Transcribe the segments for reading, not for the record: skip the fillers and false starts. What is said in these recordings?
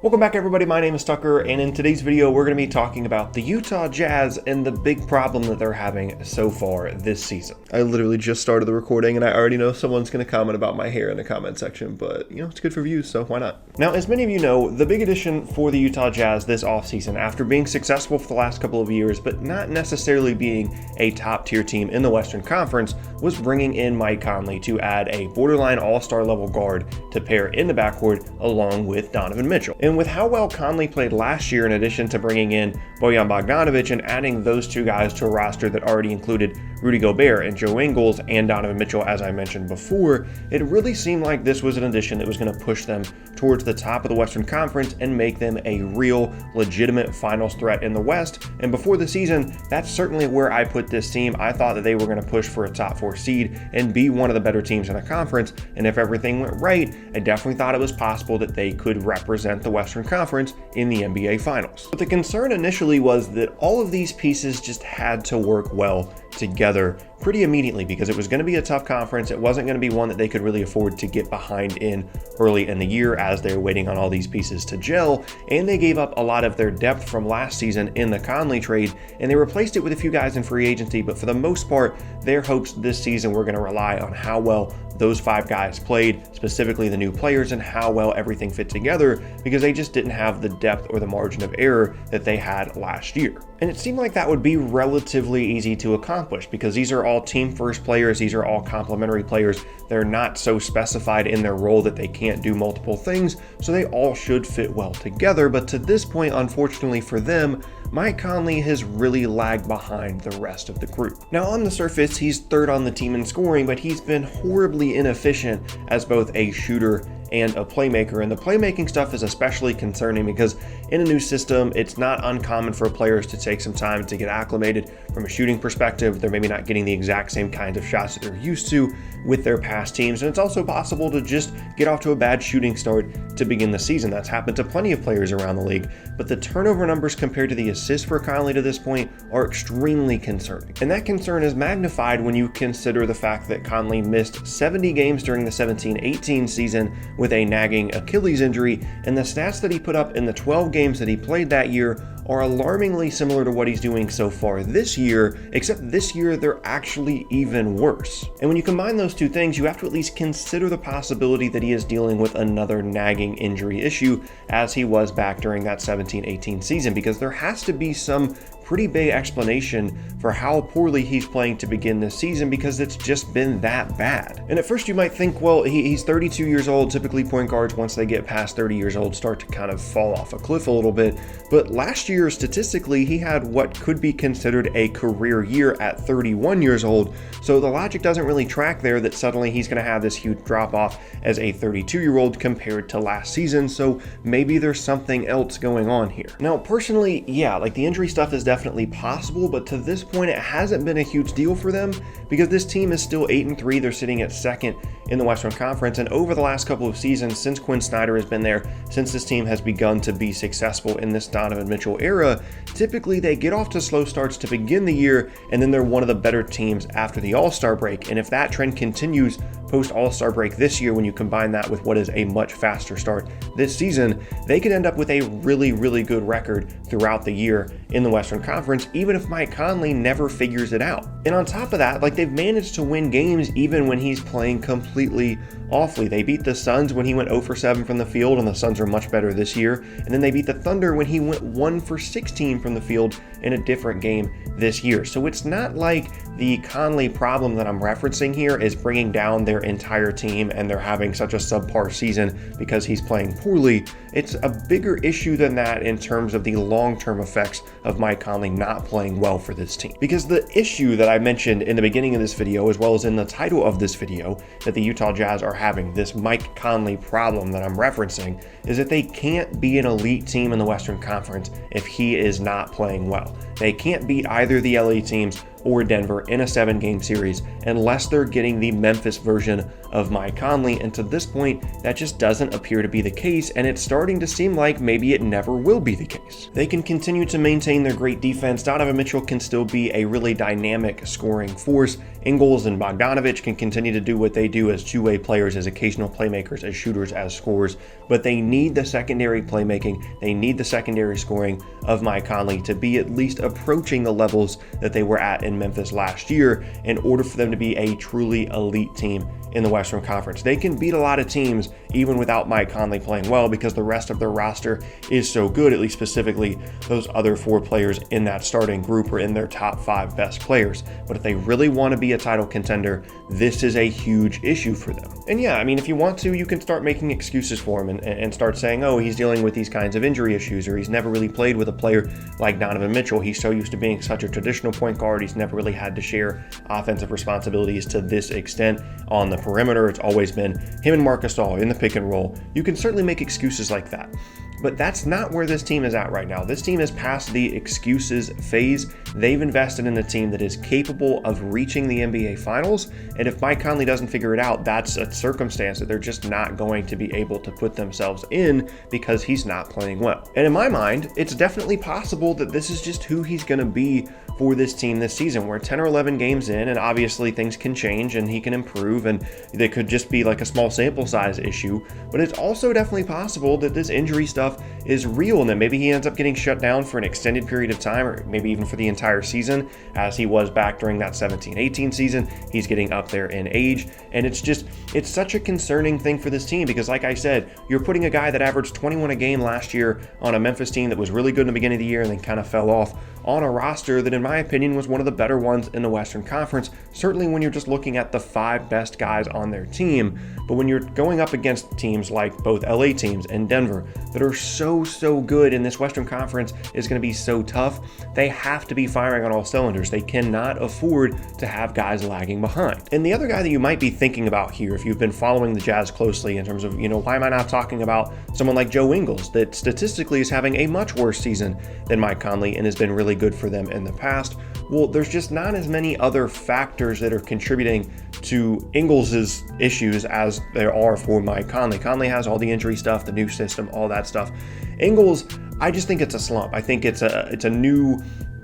Welcome back everybody, my name is Tucker, and in today's video we're going to be talking about the Utah Jazz and the big problem that they're having so far this season. I literally just started the recording and I already know someone's going to comment about my hair in the comment section, but it's good for views, so why not? Now, as many of you know, the big addition for the Utah Jazz this offseason, after being successful for the last couple of years, but not necessarily being a top tier team in the Western Conference, was bringing in Mike Conley to add a borderline all-star level guard to pair in the backcourt along with Donovan Mitchell. And with how well Conley played last year, in addition to bringing in Bojan Bogdanovic and adding those two guys to a roster that already included Rudy Gobert and Joe Ingles and Donovan Mitchell, as I mentioned before, it really seemed like this was an addition that was going to push them towards the top of the Western Conference and make them a real, legitimate finals threat in the West. And before the season, that's certainly where I put this team. I thought that they were going to push for a top 4 seed and be one of the better teams in the conference. And if everything went right, I definitely thought it was possible that they could represent the Western Conference in the NBA Finals. But the concern initially was that all of these pieces just had to work well together pretty immediately, because it was going to be a tough conference. It wasn't going to be one that they could really afford to get behind in early in the year as they're waiting on all these pieces to gel, and they gave up a lot of their depth from last season in the Conley trade, and they replaced it with a few guys in free agency. But for the most part, their hopes this season were going to rely on how well those 5 guys played, specifically the new players, and how well everything fit together, because they just didn't have the depth or the margin of error that they had last year. And it seemed like that would be relatively easy to accomplish, because these are all team first players, these are all complementary players. They're not so specified in their role that they can't do multiple things, so they all should fit well together. But to this point, unfortunately for them, Mike Conley has really lagged behind the rest of the group. Now, on the surface, he's third on the team in scoring, but he's been horribly inefficient as both a shooter and a playmaker. And the playmaking stuff is especially concerning because in a new system, it's not uncommon for players to take some time to get acclimated from a shooting perspective. They're maybe not getting the exact same kinds of shots that they're used to with their past teams. And it's also possible to just get off to a bad shooting start to begin the season. That's happened to plenty of players around the league. But the turnover numbers compared to the assists for Conley to this point are extremely concerning. And that concern is magnified when you consider the fact that Conley missed 70 games during the 17-18 season with a nagging Achilles injury, and the stats that he put up in the 12 games that he played that year are alarmingly similar to what he's doing so far this year, except this year they're actually even worse. And when you combine those two things, you have to at least consider the possibility that he is dealing with another nagging injury issue as he was back during that 17-18 season, because there has to be some pretty big explanation for how poorly he's playing to begin this season, because it's just been that bad. And at first you might think, well, he's 32 years old. Typically point guards, once they get past 30 years old, start to kind of fall off a cliff a little bit. But last year, statistically, he had what could be considered a career year at 31 years old. So the logic doesn't really track there that suddenly he's going to have this huge drop off as a 32-year-old compared to last season. So maybe there's something else going on here. Now, personally, yeah, like the injury stuff is definitely possible, but to this point it hasn't been a huge deal for them because this team is still 8-3. They're sitting at second in the Western Conference, and over the last couple of seasons, since Quinn Snyder has been there, since this team has begun to be successful in this Donovan Mitchell era, typically they get off to slow starts to begin the year, and then they're one of the better teams after the All-Star break. And if that trend continues post All-Star break this year, when you combine that with what is a much faster start this season, they could end up with a really, really good record throughout the year in the Western Conference, even if Mike Conley never figures it out. And on top of that, like, they've managed to win games even when he's playing completely awfully. They beat the Suns when he went 0 for 7 from the field, and the Suns are much better this year. And then they beat the Thunder when he went 1 for 16 from the field in a different game this year. So it's not like the Conley problem that I'm referencing here is bringing down their entire team and they're having such a subpar season because he's playing poorly. It's a bigger issue than that in terms of the long-term effects of Mike Conley not playing well for this team. Because the issue that I mentioned in the beginning of this video, as well as in the title of this video, that the Utah Jazz are having, this Mike Conley problem that I'm referencing, is that they can't be an elite team in the Western Conference if he is not playing well. They can't beat either the LA teams or Denver in a 7-game series unless they're getting the Memphis version of Mike Conley, and to this point, that just doesn't appear to be the case, and it's starting to seem like maybe it never will be the case. They can continue to maintain their great defense. Donovan Mitchell can still be a really dynamic scoring force. Ingles and Bogdanovic can continue to do what they do as two-way players, as occasional playmakers, as shooters, as scorers, but they need the secondary playmaking, they need the secondary scoring of Mike Conley to be at least approaching the levels that they were at in Memphis last year in order for them to be a truly elite team in the Western Conference. They can beat a lot of teams even without Mike Conley playing well because the rest of their roster is so good, at least specifically those other 4 players in that starting group or in their top 5 best players. But if they really want to be a title contender, this is a huge issue for them. And yeah, I mean, if you want to, you can start making excuses for him and start saying, oh, he's dealing with these kinds of injury issues, or he's never really played with a player like Donovan Mitchell. He's so used to being such a traditional point guard, he's never really had to share offensive responsibilities to this extent on the perimeter. It's always been him and Marc Gasol in the pick and roll. You can certainly make excuses like that, but that's not where this team is at right now. This team is past the excuses phase. They've invested in a team that is capable of reaching the NBA Finals, and if Mike Conley doesn't figure it out, that's a circumstance that they're just not going to be able to put themselves in because he's not playing well. And in my mind, it's definitely possible that this is just who he's going to be for this team this season. We're 10 or 11 games in, and obviously things can change and he can improve, and they could just be like a small sample size issue, but it's also definitely possible that this injury stuff is real and that maybe he ends up getting shut down for an extended period of time, or maybe even for the entire season, as he was back during that 17-18 season. He's getting up there in age, and it's such a concerning thing for this team because, like I said, you're putting a guy that averaged 21 a game last year on a Memphis team that was really good in the beginning of the year and then kind of fell off, on a roster that, in my opinion, was one of the better ones in the Western Conference, certainly when you're just looking at the 5 best guys on their team. But when you're going up against teams like both LA teams and Denver that are so good, and this Western Conference is going to be so tough, they have to be firing on all cylinders. They cannot afford to have guys lagging behind. And the other guy that you might be thinking about here, if you've been following the Jazz closely in terms of, why am I not talking about someone like Joe Ingles, that statistically is having a much worse season than Mike Conley and has been really good for them in the past? Well, there's just not as many other factors that are contributing to Ingles' issues as there are for Mike Conley. Conley has all the injury stuff, the new system, all that stuff. Ingles, I just think it's a slump. I think it's a new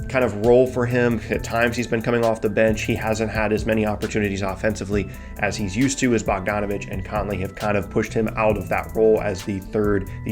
kind of role for him. At times he's been coming off the bench. He hasn't had as many opportunities offensively as he's used to, as Bogdanovic and Conley have kind of pushed him out of that role as the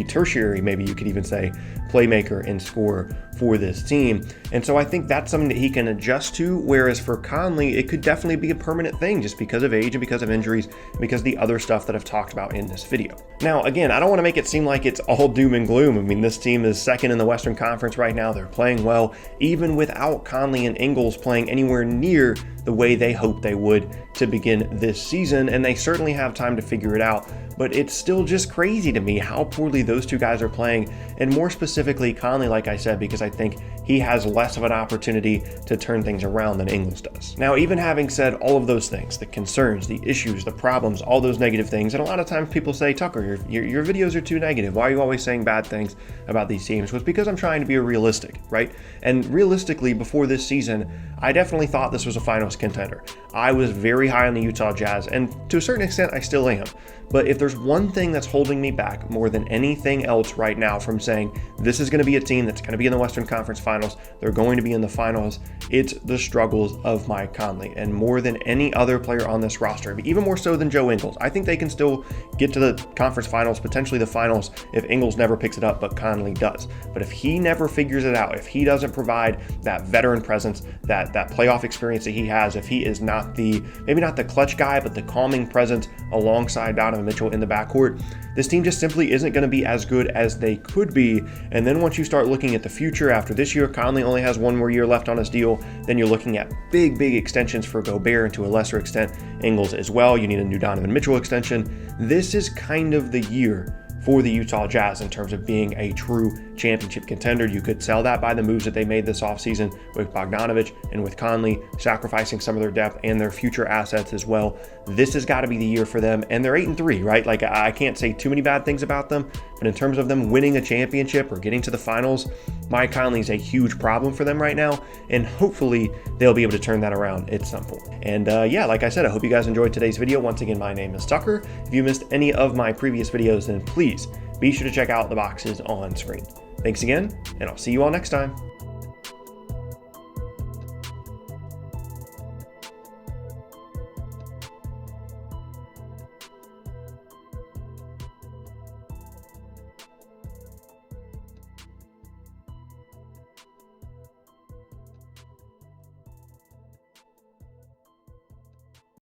tertiary, maybe you could even say, playmaker and scorer for this team. And so I think that's something that he can adjust to, whereas for Conley, it could definitely be a permanent thing just because of age and because of injuries, and because of the other stuff that I've talked about in this video. Now, again, I don't want to make it seem like it's all doom and gloom. I mean, this team is second in the Western Conference right now. They're playing well, even without Conley and Ingles playing anywhere near the way they hoped they would to begin this season, and they certainly have time to figure it out. But it's still just crazy to me how poorly those two guys are playing, and more specifically Conley, like I said, because I think he has less of an opportunity to turn things around than Ingles does. Now, even having said all of those things, the concerns, the issues, the problems, all those negative things, and a lot of times people say, Tucker, your videos are too negative. Why are you always saying bad things about these teams? Well, it's because I'm trying to be realistic, right? And realistically, before this season, I definitely thought this was a finals contender. I was very high on the Utah Jazz, and to a certain extent, I still am. But if there's one thing that's holding me back more than anything else right now from saying this is going to be a team that's going to be in the Western Conference Finals, they're going to be in the finals, it's the struggles of Mike Conley. And more than any other player on this roster, even more so than Joe Ingles, I think they can still get to the conference finals, potentially the finals, if Ingles never picks it up, but Conley does. But if he never figures it out, if he doesn't provide that veteran presence, that playoff experience that he has, if he is not maybe not the clutch guy, but the calming presence alongside Donovan Mitchell in the backcourt, this team just simply isn't going to be as good as they could be. And then once you start looking at the future after this year, Conley only has one more year left on his deal. Then you're looking at big extensions for Gobert, and to a lesser extent, Ingles as well. You need a new Donovan Mitchell extension. This is kind of the year for the Utah Jazz in terms of being a true championship contender. You could sell that by the moves that they made this offseason with Bogdanovic and with Conley, sacrificing some of their depth and their future assets as well. This has got to be the year for them, and they're 8-3, right? Like, I can't say too many bad things about them, but in terms of them winning a championship or getting to the finals, Mike Conley is a huge problem for them right now, and hopefully they'll be able to turn that around at some point. And yeah, like I said, I hope you guys enjoyed today's video. Once again, my name is Tucker. If you missed any of my previous videos, then please be sure to check out the boxes on screen. Thanks again, and I'll see you all next time.